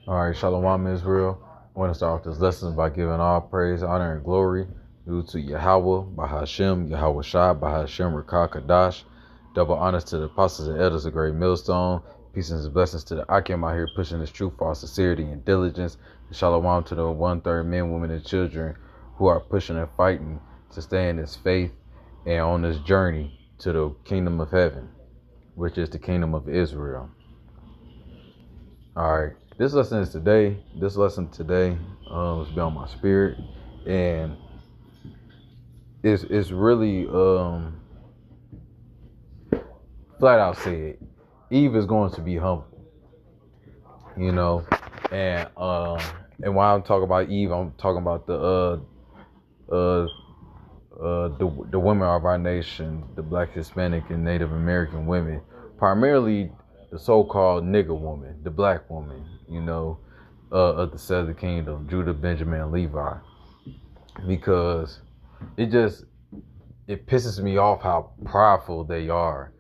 All right, Shalom Israel. I want to start off this lesson by giving all praise, honor, and glory due to Yahweh, Bahashem, Yahweh Shai, Bahashem, Rakah, Kadash. Double honors to the apostles and elders of Great Millstone. Peace and blessings to the Akim out here pushing this truth for our sincerity and diligence. And Shalom to the 1/3 men, women, and children who are pushing and fighting to stay in this faith and on this journey to the kingdom of heaven, which is the kingdom of Israel. All right, this lesson today has been on my spirit, and it's really flat out said, Eve is going to be humble, and when I'm talking about Eve, I'm talking about the women of our nation, the Black, Hispanic, and Native American women, primarily the so-called nigger woman, the black woman, of the Southern Kingdom, Judah, Benjamin, and Levi, because it pisses me off how prideful they are,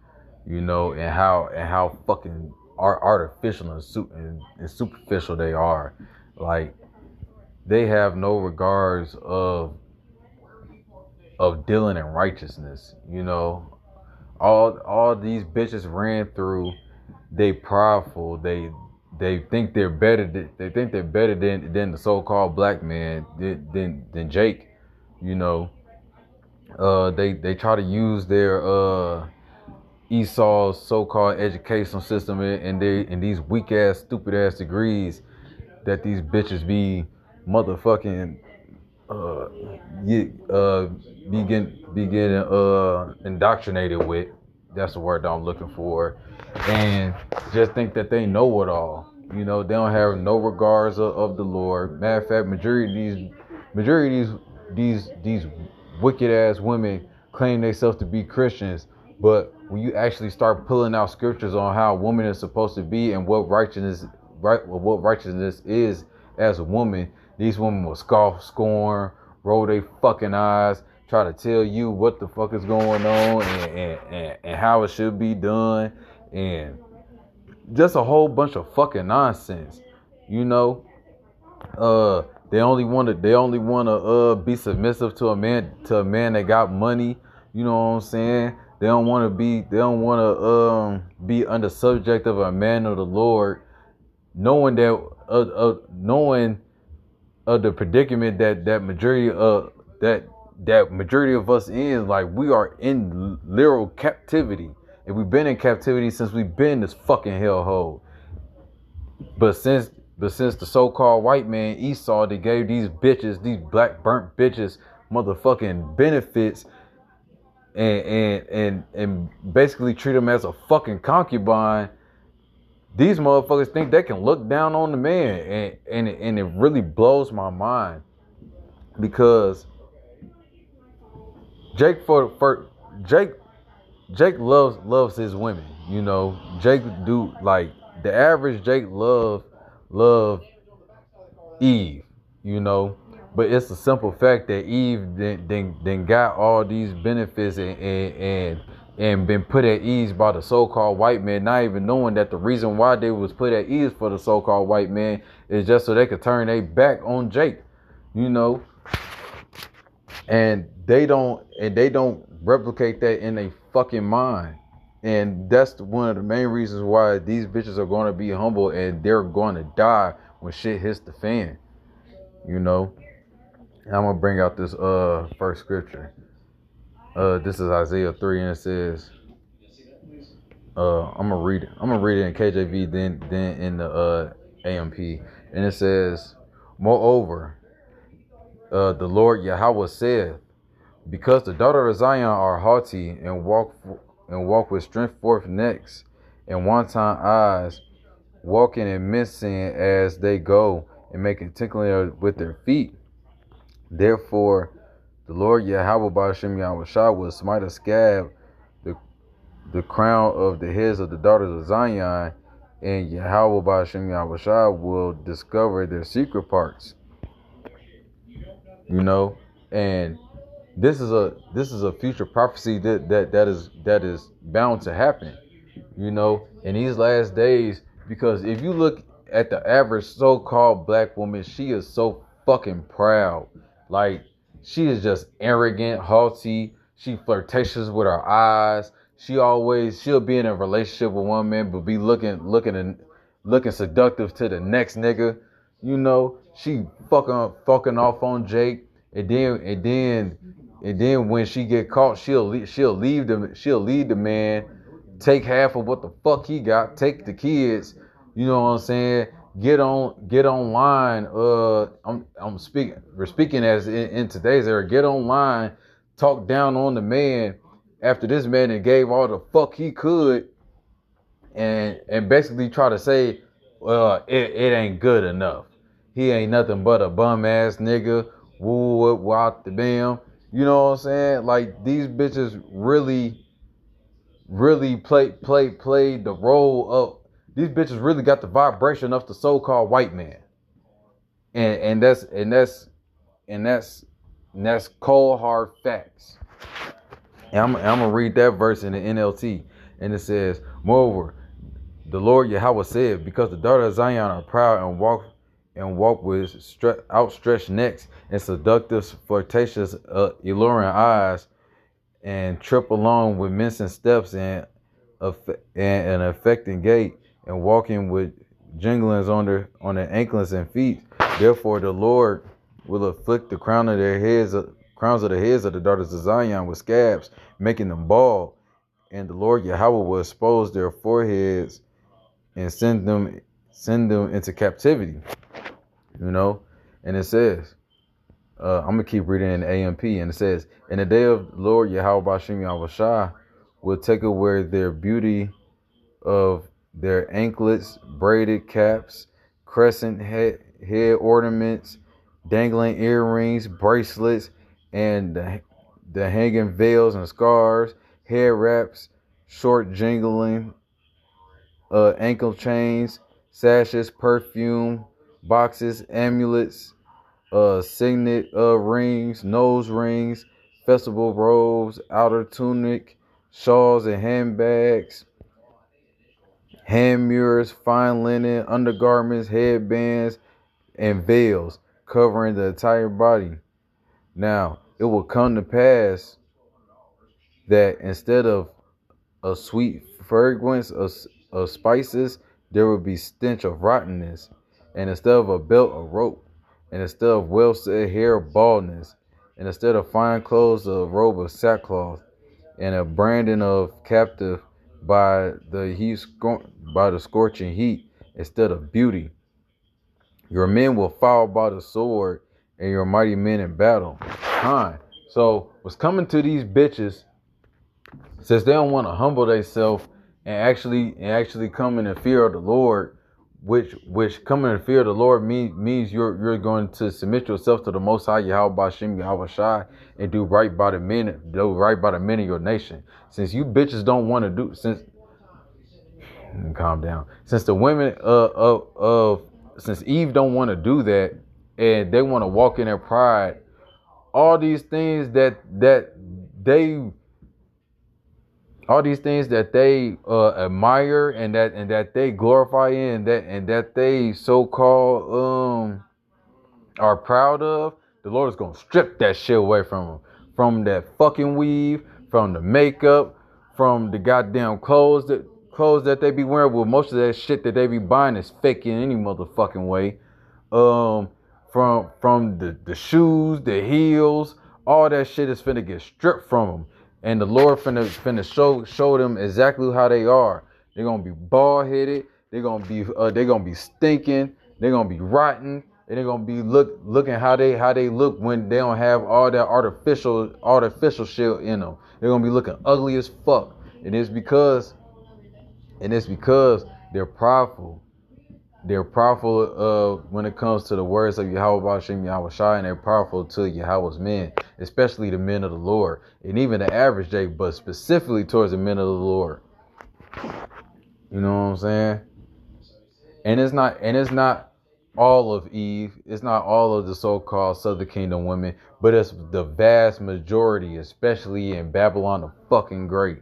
and how fucking artificial and superficial they are. Like, they have no regards of dealing in righteousness. All these bitches ran through. They prideful. They think they're better. Than the so-called black man than Jake. They try to use their Esau's so-called educational system and these weak ass, stupid ass degrees that these bitches be motherfucking be getting indoctrinated with. That's the word that I'm looking for. And just think that they know it all. They don't have no regards of the Lord. Matter of fact, majority of these wicked ass women claim themselves to be Christians, but when you actually start pulling out scriptures on how a woman is supposed to be and what righteousness is as a woman, these women will scoff, scorn, roll their fucking eyes, try to tell you what the fuck is going on and how it should be done, and just a whole bunch of fucking nonsense. They only want to be submissive to a man that got money. You know what I'm saying? They don't want to be under subject of a man of the Lord, knowing that knowing of the predicament that majority of us in. Like, we are in literal captivity, and we've been in captivity since we've been in this fucking hellhole. But since the so-called white man Esau, they gave these black burnt bitches, motherfucking benefits, and basically treat them as a fucking concubine. These motherfuckers think they can look down on the man, and it really blows my mind, because Jake loves his women. Jake do, like, the average Jake love Eve. But it's a simple fact that Eve then got all these benefits and been put at ease by the so-called white man, not even knowing that the reason why they was put at ease for the so-called white man is just so they could turn their back on Jake. And they don't replicate that in their fucking mind. And that's one of the main reasons why these bitches are going to be humble, and they're going to die when shit hits the fan. And I'm going to bring out this first scripture. This is Isaiah 3, and it says, I'm gonna read it in KJV, then in the AMP, and it says, moreover, the Lord Yahweh saith, because the daughter of Zion are haughty and walk with strength forth necks and wanton eyes, walking and mincing as they go, and making tinkling with their feet. Therefore, the Lord Yahweh Ba'ashem Yahweh Shah will smite a scab the crown of the heads of the daughters of Zion, and Yahweh Ba'ashem Yahweh Shah will discover their secret parts. And this is a future prophecy that is bound to happen, in these last days. Because if you look at the average so-called black woman, she is so fucking proud. Like, she is just arrogant, haughty. She flirtatious with her eyes. She'll be in a relationship with one man, but be looking seductive to the next nigga. You know, she fucking off on Jake, and then when she get caught, she'll leave the man, take half of what the fuck he got, take the kids. You know what I'm saying? Get online. We're speaking as in today's era. Get online, talk down on the man after this man had gave all the fuck he could, and basically try to say, well, it ain't good enough. He ain't nothing but a bum ass nigga. Woo out the damn. You know what I'm saying? Like, these bitches really played the role of, these bitches really got the vibration of the so-called white man. And that's cold hard facts. And I'm gonna read that verse in the NLT, and it says, moreover, the Lord Yahweh said, because the daughter of Zion are proud and walk with outstretched necks and seductive, flirtatious, alluring eyes, and trip along with mincing steps and an affecting gait, and walking with jinglings on their anklets and feet. Therefore, the Lord will afflict the crowns of the heads of the daughters of Zion with scabs, making them bald. And the Lord Yahweh will expose their foreheads and send them into captivity. You know, and it says, I'm gonna keep reading in the AMP, and it says, in the day of the Lord Yahweh Bashem Yahushua will take away their beauty of their anklets, braided caps, crescent head ornaments, dangling earrings, bracelets, and the hanging veils and scarves, hair wraps, short jingling, ankle chains, sashes, perfume, boxes, amulets, signet rings, nose rings, festival robes, outer tunic, shawls and handbags, hand mirrors, fine linen, undergarments, headbands, and veils covering the entire body. Now, it will come to pass that instead of a sweet fragrance of spices, there will be stench of rottenness, and instead of a belt, a rope, and instead of well-set hair, baldness, and instead of fine clothes, a robe of sackcloth, and a branding of captive by the scorching heat, instead of beauty. Your men will fall by the sword, and your mighty men in battle. Fine. So what's coming to these bitches, since they don't want to humble themselves and actually come in the fear of the Lord, which coming in the fear of the Lord means you're going to submit yourself to the Most High Yahweh Bashem Yahweh Shai, and do right by the men of your nation. Since you bitches don't want to do, calm down. Since the women since Eve don't want to do that, and they want to walk in their pride, all these things that they admire and that they glorify in, and that they so-called are proud of, the Lord is gonna strip that shit away from them. From that fucking weave, from the makeup, from the goddamn clothes that they be wearing. Well, most of that shit that they be buying is fake in any motherfucking way. From the shoes, the heels, all that shit is finna get stripped from them. And the Lord finna show them exactly how they are. They're gonna be bald headed. They're gonna be stinking. They're gonna be rotten. And they're gonna be looking how they look when they don't have all that artificial shit in them. They're gonna be looking ugly as fuck. And it's because they're prideful. They're powerful when it comes to the words of Yahweh Bashem Yahweh Shai, and they're powerful to Yahweh's men, especially the men of the Lord, and even the average J, but specifically towards the men of the Lord. You know what I'm saying? And it's not all of Eve. It's not all of the so-called Southern Kingdom women, but it's the vast majority, especially in Babylon the fucking Great.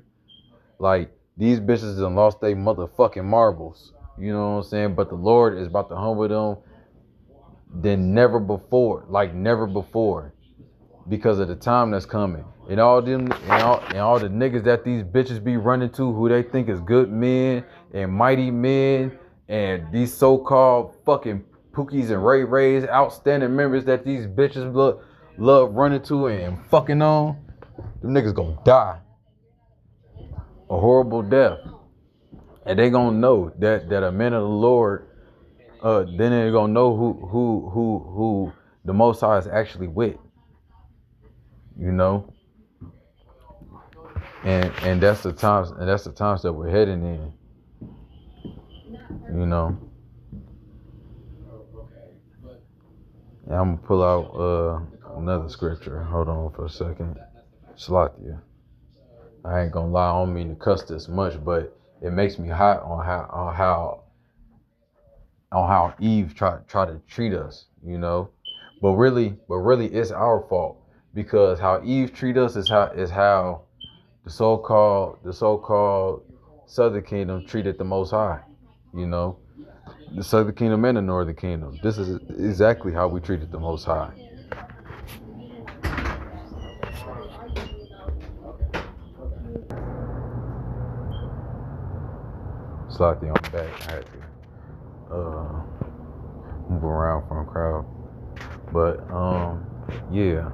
Like, these bitches done lost their motherfucking marbles. You know what I'm saying? But the Lord is about to humble them than never before, like never before, because of the time that's coming. And all them and all the niggas that these bitches be running to, who they think is good men and mighty men, and these so-called fucking Pookies and Ray Rays, outstanding members that these bitches love running to and fucking on, them niggas gonna die a horrible death. And they gonna know that a man of the Lord, then they gonna know who the Most High is actually with, you know. And that's the times that we're heading in, you know. And I'm gonna pull out another scripture. Hold on for a second. Slathia. I ain't gonna lie, I don't mean to cuss this much, but it makes me hot on how Eve try to treat us, you know. But really it's our fault, because how Eve treat us is how the so-called Southern Kingdom treated the Most High, you know. The Southern Kingdom and the Northern Kingdom. This is exactly how we treated the Most High. Slightly on back. I had to move around from a crowd. But yeah.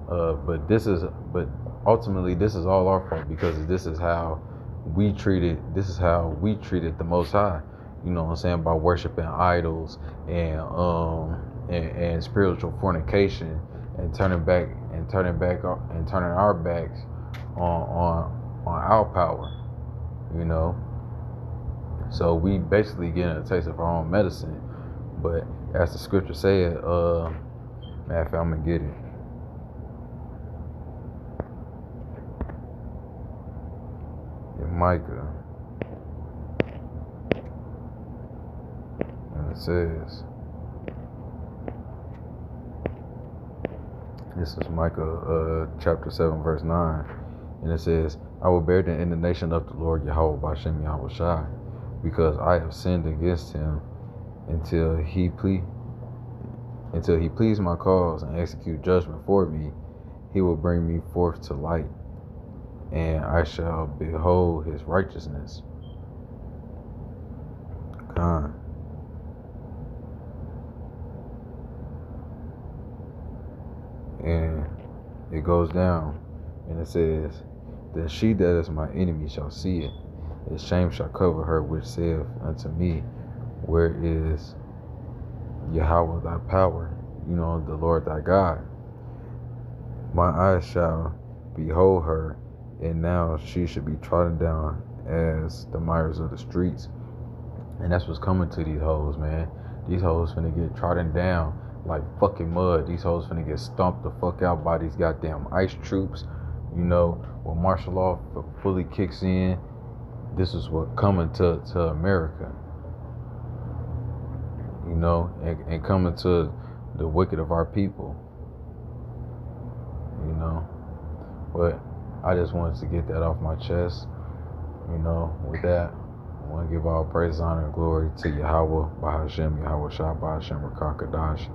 But ultimately this is all our fault, because this is how we treated the Most High. You know what I'm saying? By worshiping idols and spiritual fornication, and turning our backs on our power, you know. So we basically getting a taste of our own medicine. But as the scripture said, matter of fact, I'm gonna get it. In Micah. And it says, this is Micah chapter 7 verse 9, and it says, I will bear the indignation of the Lord Yahweh Bashem Yahweh Shai, because I have sinned against him, until he please my cause and execute judgment for me. He will bring me forth to light, and I shall behold his righteousness. Khan. And it goes down, and it says, then she that is my enemy shall see it, his shame shall cover her, which saith unto me, where is Yahweh thy power, you know, the Lord thy God? My eyes shall behold her, and now she should be trodden down as the mires of the streets. And that's what's coming to these hoes, man. These hoes finna get trodden down like fucking mud. These hoes finna get stomped the fuck out by these goddamn ICE troops. You know, when martial law fully kicks in, this is what coming to America. You know, and coming to the wicked of our people. You know, but I just wanted to get that off my chest. You know, with that, I want to give all praise, honor, and glory to Yahweh, Bahashem, Yahweh Shah, Bahashem, Rakakadash.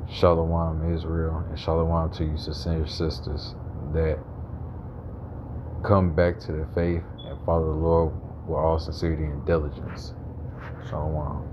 Shalom, Israel, and shalom to you sincere sisters that come back to the faith and follow the Lord with all sincerity and diligence. Shalom.